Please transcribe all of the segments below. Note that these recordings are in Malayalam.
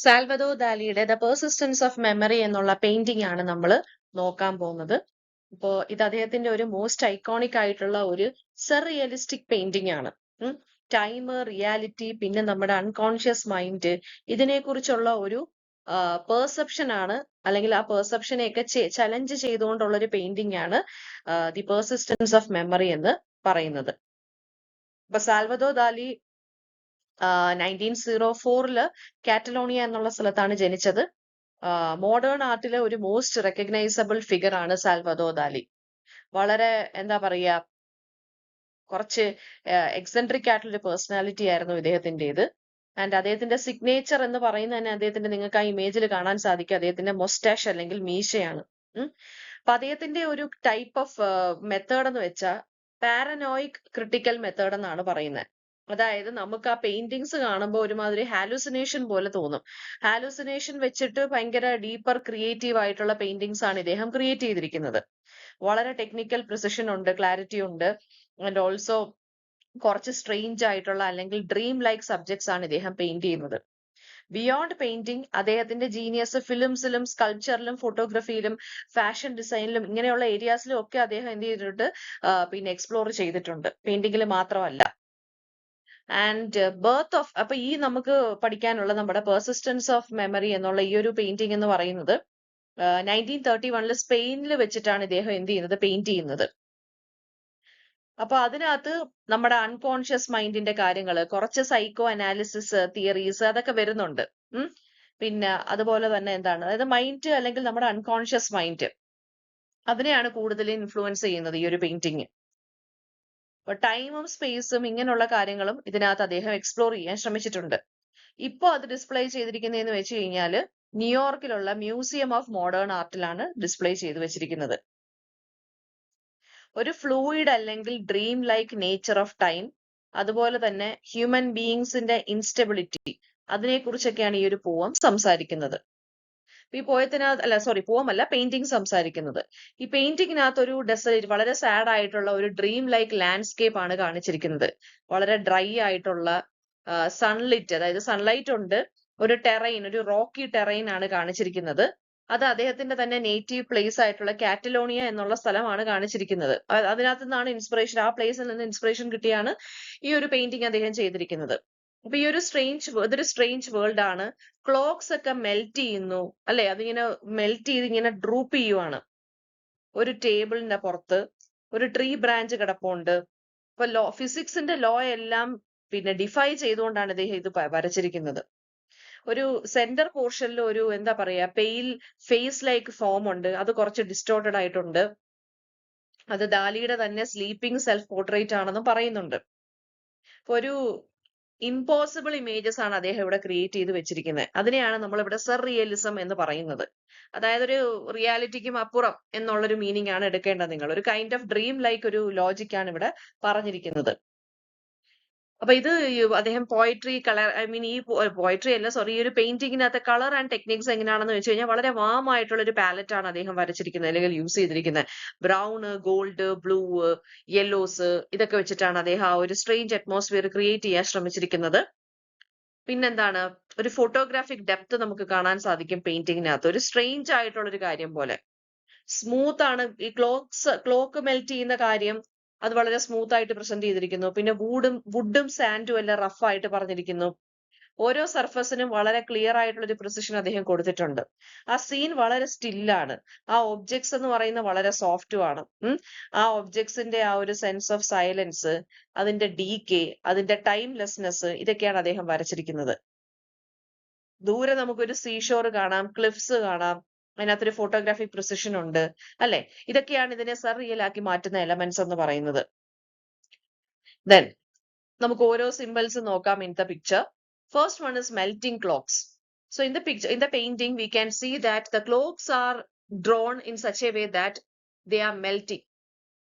സാൽവദോർ ദാലിയുടെ ദ പെർസിസ്റ്റൻസ് ഓഫ് മെമ്മറി എന്നുള്ള പെയിന്റിംഗ് ആണ് നമ്മൾ നോക്കാൻ പോകുന്നത്. ഇപ്പോ ഇത് അദ്ദേഹത്തിന്റെ ഒരു മോസ്റ്റ് ഐക്കോണിക് ആയിട്ടുള്ള ഒരു റിയലിസ്റ്റിക് പെയിന്റിംഗ് ആണ്. ടൈം, റിയാലിറ്റി, പിന്നെ നമ്മുടെ അൺകോൺഷ്യസ് മൈൻഡ്, ഇതിനെക്കുറിച്ചുള്ള ഒരു പെർസെപ്ഷൻ ആണ്, അല്ലെങ്കിൽ ആ പെർസെപ്ഷനെയൊക്കെ ചലഞ്ച് ചെയ്തുകൊണ്ടുള്ള ഒരു പെയിന്റിംഗ് ആണ് ദി പെർസിസ്റ്റൻസ് ഓഫ് മെമ്മറി എന്ന് പറയുന്നത്. ഇപ്പൊ സാൽവദോർ ദാലി 1904 കാറ്റലോണിയ എന്നുള്ള സ്ഥലത്താണ് ജനിച്ചത്. മോഡേൺ ആർട്ടിലെ ഒരു മോസ്റ്റ് റെക്കഗ്നൈസബിൾ ഫിഗർ ആണ് സാൽവദോർ ദാലി. വളരെ എന്താ പറയാ, കുറച്ച് എക്സെൻട്രിക് ആയിട്ടുള്ള ഒരു പേഴ്സണാലിറ്റി ആയിരുന്നു ഇദ്ദേഹത്തിൻ്റെത്. ആൻഡ് അദ്ദേഹത്തിന്റെ സിഗ്നേച്ചർ എന്ന് പറയുന്നത് തന്നെ അദ്ദേഹത്തിന്റെ, നിങ്ങൾക്ക് ആ ഇമേജിൽ കാണാൻ സാധിക്കും, അദ്ദേഹത്തിന്റെ മൊസ്റ്റാഷ് അല്ലെങ്കിൽ മീശയാണ്. അപ്പൊ അദ്ദേഹത്തിന്റെ ഒരു ടൈപ്പ് ഓഫ് മെത്തേഡ് എന്ന് വെച്ചാൽ പാരനോയിക് ക്രിട്ടിക്കൽ മെത്തേഡ് എന്നാണ് പറയുന്നത്. അതായത് നമുക്ക് ആ പെയിന്റിങ്സ് കാണുമ്പോൾ ഒരുമാതിരി ഹാലൂസിനേഷൻ പോലെ തോന്നും. ഹാലൂസിനേഷൻ വെച്ചിട്ട് ഭയങ്കര ഡീപ്പർ ക്രിയേറ്റീവ് ആയിട്ടുള്ള പെയിന്റിങ്സ് ആണ് ഇദ്ദേഹം ക്രിയേറ്റ് ചെയ്തിരിക്കുന്നത്. വളരെ ടെക്നിക്കൽ പ്രിസിഷൻ ഉണ്ട്, ക്ലാരിറ്റി ഉണ്ട്, ആൻഡ് ഓൾസോ കുറച്ച് സ്ട്രേഞ്ച് ആയിട്ടുള്ള അല്ലെങ്കിൽ ഡ്രീം ലൈക്ക് സബ്ജക്ട്സ് ആണ് ഇദ്ദേഹം പെയിന്റ് ചെയ്യുന്നത്. ബിയോണ്ട് പെയിന്റിംഗ് അദ്ദേഹത്തിന്റെ ജീനിയസ് ഫിലിംസിലും സ്കൾപ്ചറിലും ഫോട്ടോഗ്രഫിയിലും ഫാഷൻ ഡിസൈനിലും ഇങ്ങനെയുള്ള ഏരിയാസിലും ഒക്കെ അദ്ദേഹം എന്ത് ചെയ്തിട്ടുണ്ട്, പിന്നെ എക്സ്പ്ലോർ ചെയ്തിട്ടുണ്ട്, പെയിന്റിംഗിൽ മാത്രമല്ല. ആൻഡ് ബർത്ത് ഓഫ്, അപ്പൊ ഈ നമുക്ക് പഠിക്കാനുള്ള നമ്മുടെ പെർസിസ്റ്റൻസ് ഓഫ് മെമ്മറി എന്നുള്ള ഈ ഒരു പെയിന്റിംഗ് എന്ന് പറയുന്നത് 1931 സ്പെയിനിൽ വെച്ചിട്ടാണ് ഇദ്ദേഹം എന്ത് ചെയ്യുന്നത്, പെയിന്റ് ചെയ്യുന്നത്. അപ്പൊ അതിനകത്ത് നമ്മുടെ അൺകോൺഷ്യസ് മൈൻഡിന്റെ കാര്യങ്ങൾ, കുറച്ച് സൈക്കോ അനാലിസിസ് തിയറീസ് അതൊക്കെ വരുന്നുണ്ട്. പിന്നെ അതുപോലെ തന്നെ എന്താണ്, അതായത് മൈൻഡ് അല്ലെങ്കിൽ നമ്മുടെ അൺകോൺഷ്യസ് മൈൻഡ്, അതിനെയാണ് കൂടുതൽ ഇൻഫ്ലുവൻസ് ചെയ്യുന്നത് ഈ ഒരു പെയിന്റിങ്. അപ്പൊ ടൈമും സ്പേസും ഇങ്ങനെയുള്ള കാര്യങ്ങളും ഇതിനകത്ത് അദ്ദേഹം എക്സ്പ്ലോർ ചെയ്യാൻ ശ്രമിച്ചിട്ടുണ്ട്. ഇപ്പോൾ അത് ഡിസ്പ്ലേ ചെയ്തിരിക്കുന്നതെന്ന് വെച്ച് കഴിഞ്ഞാൽ ന്യൂയോർക്കിലുള്ള മ്യൂസിയം ഓഫ് മോഡേൺ ആർട്ടിലാണ് ഡിസ്പ്ലേ ചെയ്ത് വെച്ചിരിക്കുന്നത്. ഒരു ഫ്ലൂയിഡ് അല്ലെങ്കിൽ dream like nature of time, അതുപോലെ തന്നെ ഹ്യൂമൻ ബീയിങ്സിന്റെ ഇൻസ്റ്റെബിലിറ്റി, അതിനെക്കുറിച്ചൊക്കെയാണ് ഈ ഒരു പോയം സംസാരിക്കുന്നത്. ഈ പോയത്തിനകത്ത് പോയം അല്ല, പെയിന്റിംഗ് സംസാരിക്കുന്നത്. ഈ പെയിന്റിങ്ങിനകത്ത് ഒരു ഡെസേർട്ട്, വളരെ സാഡ് ആയിട്ടുള്ള ഒരു ഡ്രീം ലൈക്ക് ലാൻഡ്സ്കേപ്പ് ആണ് കാണിച്ചിരിക്കുന്നത്. വളരെ ഡ്രൈ ആയിട്ടുള്ള സൺലിറ്റ്, അതായത് സൺലൈറ്റ് ഉണ്ട്, ഒരു ടെറൈൻ, ഒരു റോക്കി ടെറൈൻ ആണ് കാണിച്ചിരിക്കുന്നത്. അത് അദ്ദേഹത്തിന്റെ തന്നെ നേറ്റീവ് പ്ലേസ് ആയിട്ടുള്ള കാറ്റലോണിയ എന്നുള്ള സ്ഥലമാണ് കാണിച്ചിരിക്കുന്നത്. അതിനകത്ത് നിന്നാണ് ഇൻസ്പിറേഷൻ, ആ പ്ലേസിൽ നിന്ന് ഇൻസ്പിറേഷൻ കിട്ടിയാണ് ഈ ഒരു പെയിന്റിംഗ് അദ്ദേഹം ചെയ്തിരിക്കുന്നത്. അപ്പൊ ഈ ഒരു ഇതൊരു സ്ട്രേഞ്ച് വേൾഡ് ആണ്. ക്ലോക്സ് ഒക്കെ മെൽറ്റ് ചെയ്യുന്നു, അല്ലെ, അതിങ്ങനെ മെൽറ്റ് ചെയ്ത് ഇങ്ങനെ ഡ്രൂപ്പ് ചെയ്യുവാണ്. ഒരു ടേബിളിന്റെ പുറത്ത് ഒരു ട്രീ ബ്രാഞ്ച് കിടപ്പുണ്ട്. അപ്പൊ ഫിസിക്സിന്റെ ലോ എല്ലാം പിന്നെ ഡിഫൈ ചെയ്തുകൊണ്ടാണ് ഇദ്ദേഹം ഇത് വരച്ചിരിക്കുന്നത്. ഒരു സെന്റർ പോർഷനിൽ ഒരു എന്താ പറയാ, പെയിൽ ഫേസ് ലൈക്ക് ഫോം ഉണ്ട്, അത് കുറച്ച് ഡിസ്റ്റോർട്ടഡ് ആയിട്ടുണ്ട്. അത് ദാലിയുടെ തന്നെ സ്ലീപ്പിംഗ് സെൽഫ് പോർട്രേറ്റ് ആണെന്ന് പറയുന്നുണ്ട്. ഒരു ഇമ്പോസിബിൾ ഇമേജസ് ആണ് അദ്ദേഹം ഇവിടെ ക്രിയേറ്റ് ചെയ്ത് വെച്ചിരിക്കുന്നത്. അതിനെയാണ് നമ്മൾ ഇവിടെ റിയലിസം എന്ന് പറയുന്നത്. അതായത് ഒരു റിയാലിറ്റിക്കും അപ്പുറം എന്നുള്ളൊരു മീനിങ് ആണ് എടുക്കേണ്ടത് നിങ്ങൾ. ഒരു കൈൻഡ് ഓഫ് ഡ്രീം ലൈക്ക് ഒരു ലോജിക് ആണ് ഇവിടെ പറഞ്ഞിരിക്കുന്നത്. അപ്പൊ ഇത് അദ്ദേഹം പോയട്രി, കളർ, ഈ പോയട്രി അല്ല, ഈ ഒരു പെയിന്റിങ്ങിനകത്ത് കളർ ആൻഡ് ടെക്നിക്സ് എങ്ങനെയാണെന്ന് വെച്ച് കഴിഞ്ഞാൽ വളരെ വാം ആയിട്ടുള്ള ഒരു പാലറ്റ് ആണ് അദ്ദേഹം വരച്ചിരിക്കുന്നത്, അല്ലെങ്കിൽ യൂസ് ചെയ്തിരിക്കുന്നത്. ബ്രൗണ്, ഗോൾഡ്, ബ്ലൂ, യെല്ലോസ്, ഇതൊക്കെ വെച്ചിട്ടാണ് അദ്ദേഹം ആ ഒരു സ്ട്രേഞ്ച് അറ്റ്മോസ്ഫിയർ ക്രിയേറ്റ് ചെയ്യാൻ ശ്രമിച്ചിരിക്കുന്നത്. പിന്നെന്താണ്, ഒരു ഫോട്ടോഗ്രാഫിക് ഡെപ്ത് നമുക്ക് കാണാൻ സാധിക്കും പെയിന്റിങ്ങിനകത്ത്. ഒരു സ്ട്രേഞ്ച് ആയിട്ടുള്ള ഒരു കാര്യം പോലെ സ്മൂത്ത് ആണ്. ഈ ക്ലോക്ക് മെൽറ്റ് ചെയ്യുന്ന കാര്യം അത് വളരെ സ്മൂത്ത് ആയിട്ട് പ്രസന്റ് ചെയ്തിരിക്കുന്നു. പിന്നെ വുഡും സാൻഡും എല്ലാം റഫ് ആയിട്ട് പറഞ്ഞിരിക്കുന്നു. ഓരോ സർഫസിനും വളരെ ക്ലിയർ ആയിട്ടുള്ള ഒരു പ്രിസിഷൻ അദ്ദേഹം കൊടുത്തിട്ടുണ്ട്. ആ സീൻ വളരെ സ്റ്റില്ലാണ്. ആ ഒബ്ജക്ട്സ് എന്ന് പറയുന്നത് വളരെ സോഫ്റ്റും ആണ്. ആ ഒബ്ജക്ട്സിന്റെ ആ ഒരു സെൻസ് ഓഫ് സൈലൻസ്, അതിന്റെ ഡീകേ, അതിന്റെ ടൈംലെസ്നെസ്, ഇതൊക്കെയാണ് അദ്ദേഹം വരച്ചിരിക്കുന്നത്. ദൂരെ നമുക്കൊരു സീഷോർ കാണാം, ക്ലിഫ്സ് കാണാം, അതിനകത്തൊരു ഫോട്ടോഗ്രാഫിക് പ്രിസിഷൻ ഉണ്ട്, അല്ലെ? ഇതൊക്കെയാണ് ഇതിനെ റിയൽ ആക്കി മാറ്റുന്ന എലമെന്റ്സ് എന്ന് പറയുന്നത്. ദെൻ നമുക്ക് ഓരോ സിമ്പിൾസ് നോക്കാം in the picture. First one is melting clocks. So in the painting, we can see that the clocks are drawn in such a way that they are melting.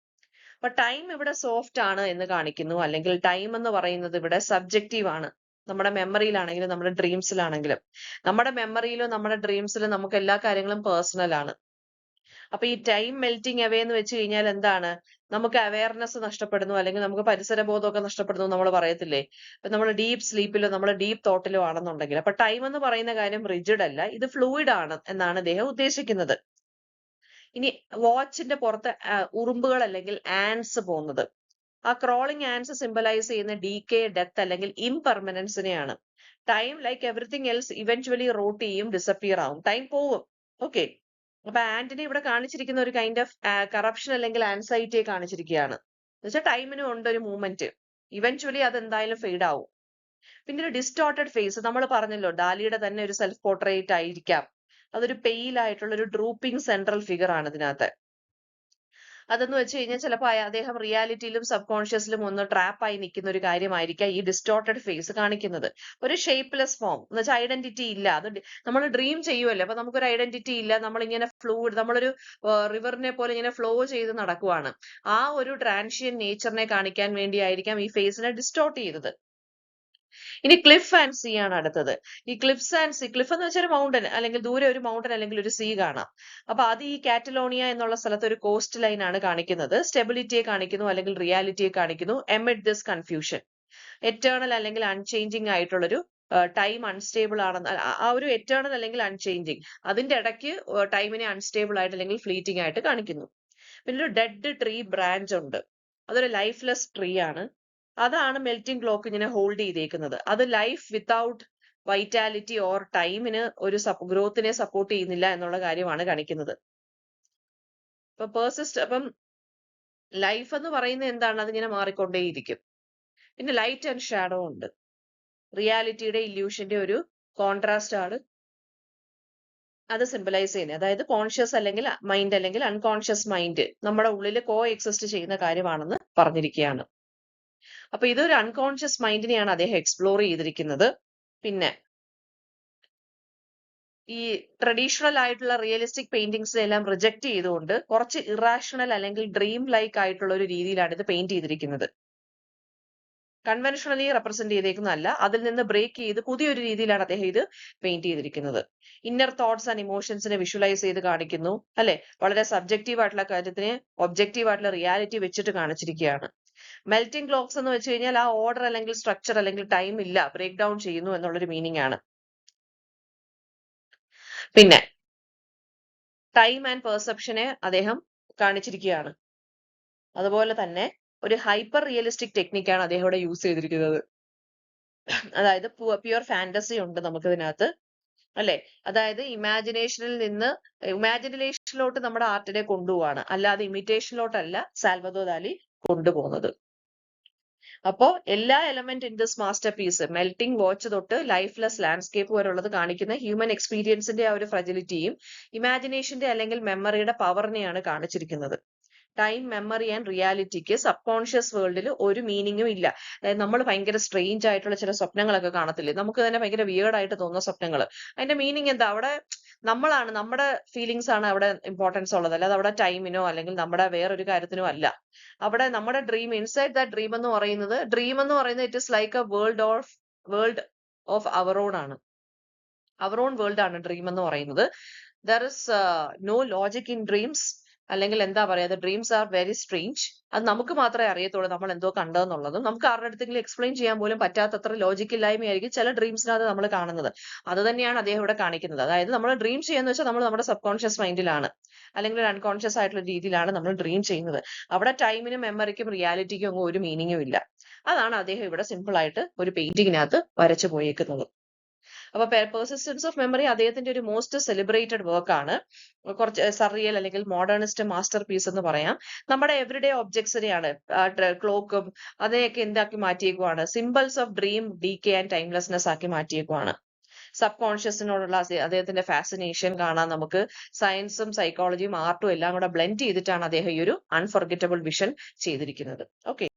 But time ഇവിടെ സോഫ്റ്റ് ആണ് എന്ന് കാണിക്കുന്നു, അല്ലെങ്കിൽ ടൈം എന്ന് പറയുന്നത് ഇവിടെ സബ്ജക്റ്റീവ് ആണ്. നമ്മുടെ മെമ്മറിയിലാണെങ്കിലും നമ്മുടെ ഡ്രീംസിലാണെങ്കിലും, നമ്മുടെ മെമ്മറിയിലും നമ്മുടെ ഡ്രീംസിലും നമുക്ക് എല്ലാ കാര്യങ്ങളും പേഴ്സണൽ ആണ്. അപ്പൊ ഈ ടൈം മെൽറ്റിംഗ് അവേ എന്ന് വെച്ച് കഴിഞ്ഞാൽ എന്താണ്, നമുക്ക് അവയർനെസ് നഷ്ടപ്പെടുന്നു, അല്ലെങ്കിൽ നമുക്ക് പരിസരബോധമൊക്കെ നഷ്ടപ്പെടുന്നു നമ്മൾ പറയത്തില്ലേ? ഇപ്പൊ നമ്മൾ ഡീപ്പ് സ്ലീപ്പിലോ നമ്മൾ ഡീപ്പ് തോട്ടിലോ ആണെന്നുണ്ടെങ്കിൽ, അപ്പൊ ടൈം എന്ന് പറയുന്ന കാര്യം റിജിഡ് അല്ല, ഇത് ഫ്ലൂയിഡ് ആണ് എന്നാണ് അദ്ദേഹം ഉദ്ദേശിക്കുന്നത്. ഇനി വാച്ചിന്റെ പുറത്ത് ഉറുമ്പുകൾ അല്ലെങ്കിൽ ആൻസ് പോകുന്നത്, ആ ക്രോളിംഗ് ആൻസ് സിംബലൈസ് ചെയ്യുന്ന ഡീകെ, ഡെത്ത് അല്ലെങ്കിൽ ഇംപെർമനൻസിനെയാണ്. Time like everything else eventually rot ചെയ്യും, ഡിസപ്പിയർ ആവും, ടൈം പോവും. ഓക്കെ, അപ്പൊ ആന്റണി ഇവിടെ കാണിച്ചിരിക്കുന്ന ഒരു കൈൻഡ് ഓഫ് കറപ്ഷൻ അല്ലെങ്കിൽ ആൻസൈറ്റിയെ കാണിച്ചിരിക്കുകയാണ്. എന്നുവെച്ചാൽ ടൈമിനും ഉണ്ട് ഒരു മൂവ്മെന്റ്, ഇവൻച്വലി അത് എന്തായാലും ഫെയ്ഡ് ആവും. പിന്നെ ഒരു ഡിസ്റ്റോർട്ടഡ് ഫേസ്, നമ്മൾ പറഞ്ഞല്ലോ ഡാലിയുടെ തന്നെ ഒരു സെൽഫ് പോർട്രേറ്റ് ആയിരിക്കാം, അതൊരു പെയിൽ ആയിട്ടുള്ള ഒരു ഡ്രൂപ്പിംഗ് സെൻട്രൽ ഫിഗർ ആണ് ഇതിനകത്ത്. അതെന്ന് വെച്ച് കഴിഞ്ഞാൽ ചിലപ്പോൾ അദ്ദേഹം റിയാലിറ്റിയിലും സബ് കോൺഷ്യസിലും ഒന്ന് ട്രാപ്പായി നിൽക്കുന്ന ഒരു കാര്യമായിരിക്കാം ഈ ഡിസ്റ്റോർട്ടഡ് ഫേസ് കാണിക്കുന്നത്. ഒരു ഷേപ്പ്ലെസ് ഫോം എന്ന് വെച്ചാൽ ഐഡന്റിറ്റി ഇല്ല. അത് നമ്മൾ ഡ്രീം ചെയ്യുമല്ലോ, അപ്പൊ നമുക്കൊരു ഐഡന്റിറ്റി ഇല്ല, നമ്മളിങ്ങനെ നമ്മളൊരു റിവറിനെ പോലെ ഇങ്ങനെ ഫ്ലോ ചെയ്ത് നടക്കുവാണ്. ആ ഒരു ട്രാൻഷ്യൻ നേച്ചറിനെ കാണിക്കാൻ വേണ്ടിയായിരിക്കാം ഈ ഫേസിനെ ഡിസ്റ്റോർട്ട് ചെയ്തത്. ഇനി ക്ലിഫ് ആൻഡ് സീ ആണ് അടുത്തത്. ഈ ക്ലിഫ്സ് ആൻഡ് സീ, ക്ലിഫ് എന്ന് വെച്ചാൽ ഒരു മൗണ്ടൻ, അല്ലെങ്കിൽ ദൂരെ ഒരു മൗണ്ടൻ അല്ലെങ്കിൽ ഒരു സീ കാണാം. അപ്പൊ അത് ഈ കാറ്റലോണിയ എന്നുള്ള സ്ഥലത്ത് ഒരു കോസ്റ്റ് ലൈൻ ആണ് കാണിക്കുന്നത്. സ്റ്റെബിലിറ്റിയെ കാണിക്കുന്നു അല്ലെങ്കിൽ റിയാലിറ്റിയെ കാണിക്കുന്നു. എമിഡ് ദിസ് കൺഫ്യൂഷൻ, എറ്റേണൽ അല്ലെങ്കിൽ അൺചേഞ്ചിങ് ആയിട്ടുള്ളൊരു ടൈം അൺസ്റ്റേബിൾ ആണെന്ന്, ആ ഒരു എറ്റേണൽ അല്ലെങ്കിൽ അൺചേഞ്ചിങ്, അതിന്റെ ഇടയ്ക്ക് ടൈമിനെ അൺസ്റ്റേബിൾ ആയിട്ട് അല്ലെങ്കിൽ ഫ്ലീറ്റിംഗ് ആയിട്ട് കാണിക്കുന്നു. പിന്നെ ഒരു ഡെഡ് ട്രീ ബ്രാഞ്ച് ഉണ്ട്, അതൊരു ലൈഫ്ലെസ് ട്രീ ആണ്. അതാണ് മെൽറ്റിംഗ് ക്ലോക്ക് ഇങ്ങനെ ഹോൾഡ് ചെയ്തേക്കുന്നത്. അത് ലൈഫ് വിത്തൗട്ട് വൈറ്റാലിറ്റി ഓർ ടൈമിന് ഒരു ഗ്രോത്തിനെ സപ്പോർട്ട് ചെയ്യുന്നില്ല എന്നുള്ള കാര്യമാണ് കാണിക്കുന്നത്. അപ്പം ലൈഫ് എന്ന് പറയുന്നത് എന്താണ്? അതിങ്ങനെ മാറിക്കൊണ്ടേയിരിക്കും. പിന്നെ ലൈറ്റ് ആൻഡ് ഷാഡോ ഉണ്ട്, റിയാലിറ്റിയുടെ ഇല്യൂഷന്റെ ഒരു കോൺട്രാസ്റ്റ് ആണ് അത് സിംബലൈസ് ചെയ്യുന്നത്. അതായത് കോൺഷ്യസ് അല്ലെങ്കിൽ മൈൻഡ് അല്ലെങ്കിൽ അൺകോൺഷ്യസ് മൈൻഡ് നമ്മുടെ ഉള്ളിൽ കോ എക്സിസ്റ്റ് ചെയ്യുന്ന കാര്യമാണെന്ന് പറഞ്ഞിരിക്കുകയാണ്. അപ്പൊ ഇതൊരു അൺകോൺഷ്യസ് മൈൻഡിനെയാണ് അദ്ദേഹം എക്സ്പ്ലോർ ചെയ്തിരിക്കുന്നത്. പിന്നെ ഈ ട്രഡീഷണൽ ആയിട്ടുള്ള റിയലിസ്റ്റിക് പെയിന്റിങ്സിനെല്ലാം റിജക്ട് ചെയ്തുകൊണ്ട് കുറച്ച് ഇറാഷണൽ അല്ലെങ്കിൽ ഡ്രീം ലൈക്ക് ആയിട്ടുള്ള ഒരു രീതിയിലാണ് ഇത് പെയിന്റ് ചെയ്തിരിക്കുന്നത്. കൺവെൻഷണലി റെപ്രസെന്റ് ചെയ്തേക്കുന്നതല്ല, അതിൽ നിന്ന് ബ്രേക്ക് ചെയ്ത് പുതിയൊരു രീതിയിലാണ് അദ്ദേഹം ഇത് പെയിന്റ് ചെയ്തിരിക്കുന്നത്. ഇന്നർ തോട്ട്സ് ആൻഡ് ഇമോഷൻസിനെ വിഷ്വലൈസ് ചെയ്ത് കാണിക്കുന്നു, അല്ലെ? വളരെ സബ്ജക്റ്റീവ് ആയിട്ടുള്ള കാര്യത്തിനെ ഒബ്ജക്റ്റീവ് ആയിട്ടുള്ള റിയാലിറ്റി വെച്ചിട്ട് കാണിച്ചിരിക്കുകയാണ്. മെൽറ്റിംഗ് ക്ലോക്സ് എന്ന് വെച്ച് കഴിഞ്ഞാൽ ആ ഓർഡർ അല്ലെങ്കിൽ സ്ട്രക്ചർ അല്ലെങ്കിൽ ടൈം ഇല്ല, ബ്രേക്ക് ഡൗൺ ചെയ്യുന്നു എന്നുള്ളൊരു മീനിങ് ആണ്. പിന്നെ ടൈം ആൻഡ് പെർസെപ്ഷനെ അദ്ദേഹം കാണിച്ചിരിക്കുകയാണ്. അതുപോലെ തന്നെ ഒരു ഹൈപ്പർ റിയലിസ്റ്റിക് ടെക്നിക്കാണ് അദ്ദേഹം ഇവിടെ യൂസ് ചെയ്തിരിക്കുന്നത്. അതായത് പ്യുവർ ഫാന്റസി ഉണ്ട് നമുക്ക് ഇതിനകത്ത്, അല്ലെ? അതായത് ഇമാജിനേഷനിലോട്ട് നമ്മുടെ ആർട്ടിനെ കൊണ്ടുപോവാണ്, അല്ലാതെ ഇമിറ്റേഷനിലോട്ടല്ല സാൽവദോർ ദാലി കൊണ്ടുപോകുന്നത്. അപ്പോ എല്ലാ element in this masterpiece, melting watch തൊട്ട് ലൈഫ്ലെസ് ലാൻഡ്സ്കേപ്പ് വരെ ഉള്ളത് കാണിക്കുന്ന ഹ്യൂമൻ എക്സ്പീരിയൻസിന്റെ ആ ഒരു ഫ്രജിലിറ്റിയും ഇമാജിനേഷന്റെ അല്ലെങ്കിൽ മെമ്മറിയുടെ പവറിനെയാണ് കാണിച്ചിരിക്കുന്നത്. ടൈം, മെമ്മറി ആൻഡ് റിയാലിറ്റിക്ക് സബ് കോൺഷ്യസ് വേൾഡിൽ ഒരു മീനിങ്ങും ഇല്ല. അതായത് നമ്മൾ ഭയങ്കര സ്ട്രേഞ്ച് ആയിട്ടുള്ള ചില സ്വപ്നങ്ങളൊക്കെ കാണത്തില്ലേ, നമുക്ക് തന്നെ ഭയങ്കര വിയേർഡ് ആയിട്ട് തോന്നുന്ന സ്വപ്നങ്ങൾ, അതിന്റെ മീനിങ് എന്താ? അവിടെ നമ്മളാണ്, നമ്മുടെ ഫീലിങ്സ് ആണ് അവിടെ ഇമ്പോർട്ടൻസ് ഉള്ളത്, അല്ലാതെ അവിടെ ടൈമിനോ അല്ലെങ്കിൽ നമ്മുടെ വേറൊരു കാര്യത്തിനോ അല്ല. അവിടെ നമ്മുടെ ഡ്രീം, ഇൻസൈഡ് ദ ഡ്രീം എന്ന് പറയുന്നത് it is like a world of our own ആണ്. അവർ ഓൺ വേൾഡ് ആണ് ഡ്രീം എന്ന് പറയുന്നത്. There is no logic in dreams, അല്ലെങ്കിൽ എന്താ പറയാ, ഡ്രീംസ് ആർ വെരി സ്ട്രേഞ്ച്. അത് നമുക്ക് മാത്രമേ അറിയത്തുള്ളൂ നമ്മൾ എന്തോ കണ്ടതെന്നുള്ളതും. നമുക്ക് ആരുടെ അടുത്തെങ്കിലും എക്സ്പ്ലെയിൻ ചെയ്യാൻ പോലും പറ്റാത്തത്ര ലോജിക്കില്ലായ്മയായിരിക്കും ചില ഡ്രീംസിനകത്ത് നമ്മൾ കാണുന്നത്. അത് തന്നെയാണ് അദ്ദേഹം ഇവിടെ കാണിക്കുന്നത്. അതായത് നമ്മൾ ഡ്രീം ചെയ്യാന്ന് വെച്ചാൽ നമ്മൾ നമ്മുടെ സബ് കോൺഷ്യസ് മൈൻഡിലാണ് അല്ലെങ്കിൽ അൺകോൺഷ്യസ് ആയിട്ടുള്ള രീതിയിലാണ് നമ്മൾ ഡ്രീം ചെയ്യുന്നത്. അവിടെ ടൈമിനും മെമ്മറിക്കും റിയാലിറ്റിക്കും ഒന്നും ഒരു മീനിങ്ങും ഇല്ല. അതാണ് അദ്ദേഹം ഇവിടെ സിമ്പിൾ ആയിട്ട് ഒരു പെയിന്റിങ്ങിനകത്ത് വരച്ചു പോയേക്കുന്നത്. അപ്പൊ പെർസിസ്റ്റൻസ് ഓഫ് മെമ്മറി അദ്ദേഹത്തിന്റെ ഒരു മോസ്റ്റ് സെലിബ്രേറ്റഡ് വർക്ക് ആണ്. കുറച്ച് സർറിയൽ അല്ലെങ്കിൽ മോഡേണിസ്റ്റ് മാസ്റ്റർ പീസ് എന്ന് പറയാം. നമ്മുടെ എവറിഡേ ഒബ്ജക്ട്സിനെയാണ്, ക്ലോക്കും അതിനെയൊക്കെ എന്താക്കി മാറ്റിയേക്കുവാണ്, symbols of dream, decay and timelessness ആക്കി മാറ്റിയേക്കുവാണ്. സബ് കോൺഷ്യസിനോടുള്ള അദ്ദേഹത്തിന്റെ ഫാസിനേഷൻ കാണാൻ നമുക്ക് സയൻസും സൈക്കോളജിയും ആർട്ടും എല്ലാം കൂടെ ബ്ലെൻഡ് ചെയ്തിട്ടാണ് അദ്ദേഹം ഈ ഒരു അൺഫർഗറ്റബിൾ വിഷൻ ചെയ്തിരിക്കുന്നത്. ഓക്കെ.